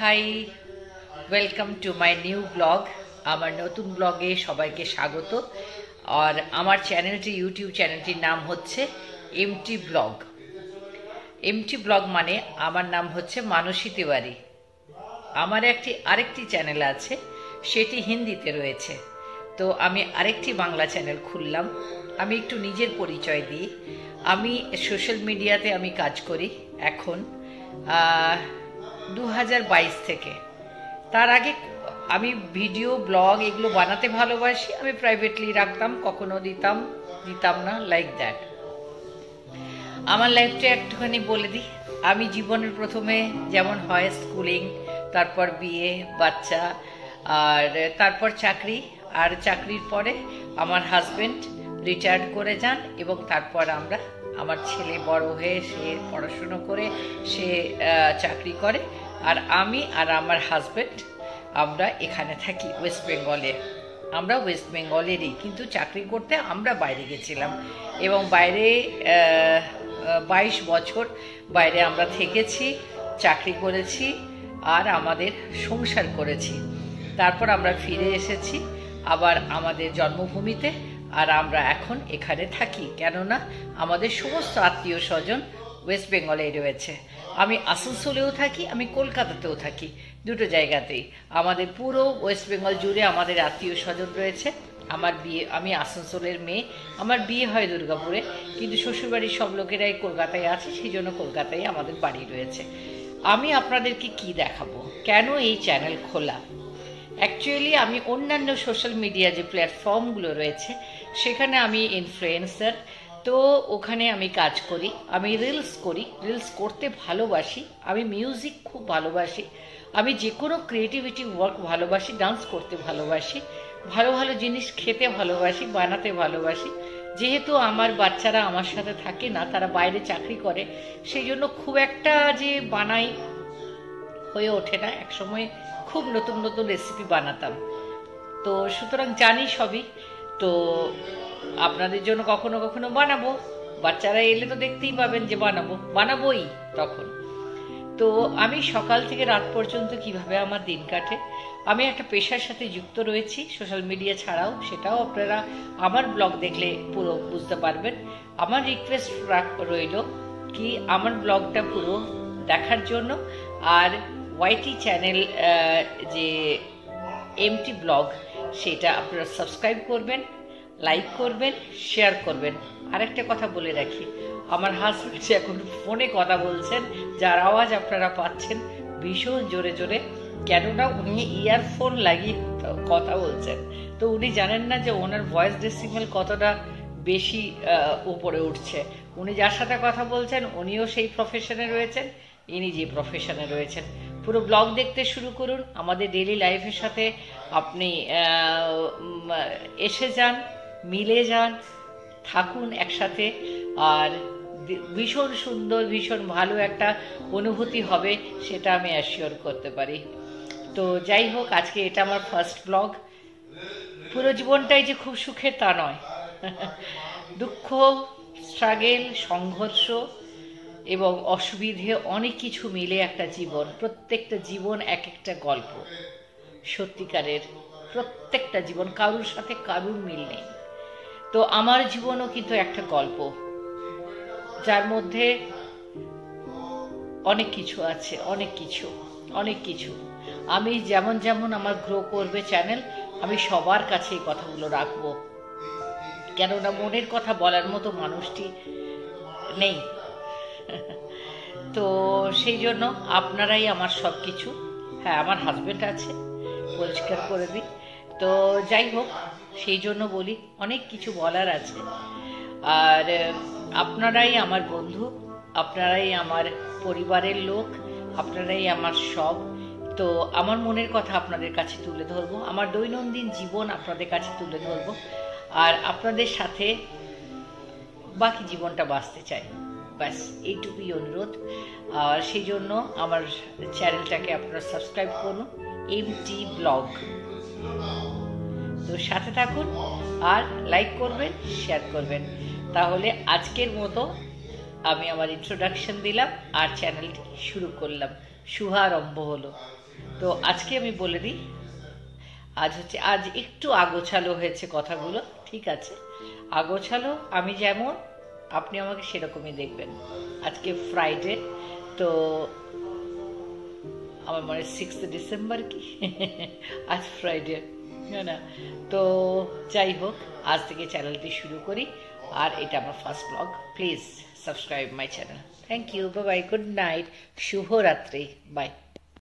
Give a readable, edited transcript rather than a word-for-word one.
High, welcome to my new blog. আমার নতুন ব্লগে সবাইকে স্বাগত। আর আমার চ্যানেলটি, ইউটিউব চ্যানেলটির নাম হচ্ছে এমটি ব্লগ। এমটি ব্লগ মানে আমার নাম হচ্ছে মানসী তিওয়ারি। আমার আরেকটি চ্যানেল আছে, সেটি হিন্দিতে রয়েছে। তো আমি আরেকটি বাংলা চ্যানেল খুললাম। আমি একটু নিজের পরিচয় দিই। আমি সোশ্যাল মিডিয়াতে আমি কাজ করি এখন 2022 থেকে। তার আগে আমি ভিডিও ব্লগ এগুলো বানাতে ভালোবাসি। আমি প্রাইভেটলি রাখতাম, কখনো দিতাম না, লাইক দ্যাট। আমার লাইফটা একটুখানি বলে দিই। আমি জীবনের প্রথমে যেমন হয় স্কুলিং, তারপর বিয়ে, বাচ্চা, আর তারপর চাকরি। আর চাকরির পরে আমার হাজবেন্ড রিটায়ার্ড করে যান এবং তারপর আমার ছেলে বড় হয়ে সে পড়াশুনো করে সে চাকরি করে। আর আমি আর আমার হাজবেন্ড আমরা এখানে থাকি ওয়েস্ট বেঙ্গলে। আমরা ওয়েস্ট বেঙ্গলেরই, কিন্তু চাকরি করতে আমরা বাইরে গেছিলাম এবং বাইরে 22 বছর বাইরে আমরা থেকেছি, চাকরি করেছি আর আমাদের সংসার করেছি। তারপর আমরা ফিরে এসেছি আবার আমাদের জন্মভূমিতে। আর আমরা এখন এখানে থাকি, কেননা আমাদের সমস্ত আত্মীয় স্বজন ওয়েস্ট বেঙ্গলে রয়েছে। আমি আসানসোলেও থাকি, আমি কলকাতাতেও থাকি, দুটো জায়গাতেই। আমাদের পুরো ওয়েস্ট বেঙ্গল জুড়ে আমাদের আত্মীয় স্বজন রয়েছে। আমি আসানসোলের মেয়ে, আমার বিয়ে হয় দুর্গাপুরে, কিন্তু শ্বশুরবাড়ির সব লোকেরাই কলকাতায় আছে, সেই জন্য কলকাতায় আমাদের বাড়ি রয়েছে। আমি আপনাদেরকে কি দেখাবো, কেন এই চ্যানেল খোলা। অ্যাকচুয়ালি আমি অন্যান্য সোশ্যাল মিডিয়া যে প্ল্যাটফর্মগুলো রয়েছে সেখানে আমি ইনফ্লুয়েন্সার, তো ওখানে আমি কাজ করি। আমি রিলস করতে ভালোবাসি। আমি মিউজিক খুব ভালোবাসি। আমি যে কোনো ক্রিয়েটিভিটি ওয়ার্ক ভালোবাসি, ডান্স করতে ভালোবাসি, ভালো ভালো জিনিস খেতে ভালোবাসি, বানাতে ভালোবাসি। যেহেতু আমার বাচ্চারা আমার সাথে থাকে না, তারা বাইরে চাকরি করে, সেই জন্য খুব একটা যে বানাই হয়ে ওঠে না। একসময় খুব নতুন নতুন রেসিপি বানাতাম, তো সুতরাং জানি সবই। তো আপনাদের জন্য কখনো কখনো বানাবো, বাচ্চারা এলে তো দেখতেই পাবেন যে বানাবোই তখন। তো আমি সকাল থেকে রাত পর্যন্ত কিভাবে আমার দিন কাটে, আমি একটা পেশার সাথে যুক্ত রয়েছি সোশ্যাল মিডিয়া ছাড়াও, সেটাও আপনারা আমার ব্লগ দেখলে পুরো বুঝতে পারবেন। আমার রিকোয়েস্ট রইল কি আমার ব্লগটা পুরো দেখার জন্য। আর ওয়াইটি চ্যানেল যে এমটি ব্লগ, সেটা আপনারা সাবস্ক্রাইব করবেন, লাইক করবেন, শেয়ার করবেন। আরেকটা কথা বলে রাখি, আমার হাজবেন্ড এখন ফোনে কথা বলছেন, যার আওয়াজ আপনারা পাচ্ছেন ভীষণ জোরে জোরে, কেননা উনি ইয়ারফোন লাগিয়ে কথা বলছেন। তো উনি জানেন না যে ওনার ভয়েস ডেসিমেল কতটা বেশি উপরে উঠছে। উনি যার সাথে কথা বলছেন উনিও সেই প্রফেশনে রয়েছেন, ইনি যে প্রফেশনে রয়েছেন। পুরো ব্লগ দেখতে শুরু করুন, আমাদের ডেইলি লাইফের সাথে আপনি এসে যান, মিলে যান, থাকুন একসাথে। আর ভীষণ সুন্দর, ভীষণ ভালো একটা অনুভূতি হবে, সেটা আমি অ্যাসিওর করতে পারি। তো যাই হোক, আজকে এটা আমার ফার্স্ট ব্লগ। পুরো জীবনটাই যে খুব সুখের তা নয়। দুঃখ, স্ট্রাগেল, সংঘর্ষ এবং অসুবিধে অনেক কিছু মিলে একটা জীবন। প্রত্যেকটা জীবন এক একটা গল্প, সত্যিকারের প্রত্যেকটা জীবন, কারুর সাথে কারুর মিল নেই। তো আমার জীবনও কিন্তু একটা গল্প, যার মধ্যে অনেক কিছু আছে, অনেক কিছু। আমি যেমন যেমন আমার গ্রো করবে চ্যানেল, আমি সবার কাছে এই কথাগুলো রাখবো, কেননা মনের কথা বলার মতো মানুষটি নেই। তো সেই জন্য আপনারাই আমার সব কিছু। হ্যাঁ, আমার হাজবেন্ড আছে, পরিষ্কার করে দিই। তো যাই হোক, সেই জন্য বলি অনেক কিছু বলার আছে। আর আপনারাই আমার বন্ধু, আপনারাই আমার পরিবারের লোক, আপনারাই আমার সব। তো আমার মনের কথা আপনাদের কাছে তুলে ধরবো, আমার দৈনন্দিন জীবন আপনাদের কাছে তুলে ধরবো, আর আপনাদের সাথে বাকি জীবনটা বাঁচতে চাই, ব্যাস এইটুকুই অনুরোধ। আর সেই জন্য আমার চ্যানেলটাকে আপনারা সাবস্ক্রাইব করুন, এমটি ব্লগ। তো সাথে থাকুন আর লাইক করবেন, শেয়ার করবেন। তাহলে আজকের মতো আমি আমার ইন্ট্রোডাকশন দিলাম আর চ্যানেলটি শুরু করলাম, শুভারম্ভ হলো। তো আজকে আমি বলে দিই, আজ একটু আগোছালো হয়েছে কথাগুলো, ঠিক আছে? আগোছালো আমি যেমন, আপনি আমাকে সেরকমই দেখবেন। আজকে ফ্রাইডে, তো আমার মনে হয় 6 ডিসেম্বর কি আজ ফ্রাইডে, না? তো যাই হোক, আজ থেকে চ্যানেলটি শুরু করি, আর এটা আমার first blog. Please subscribe my channel. Thank you, bye bye, good night, শুভরাত্রি, বাই।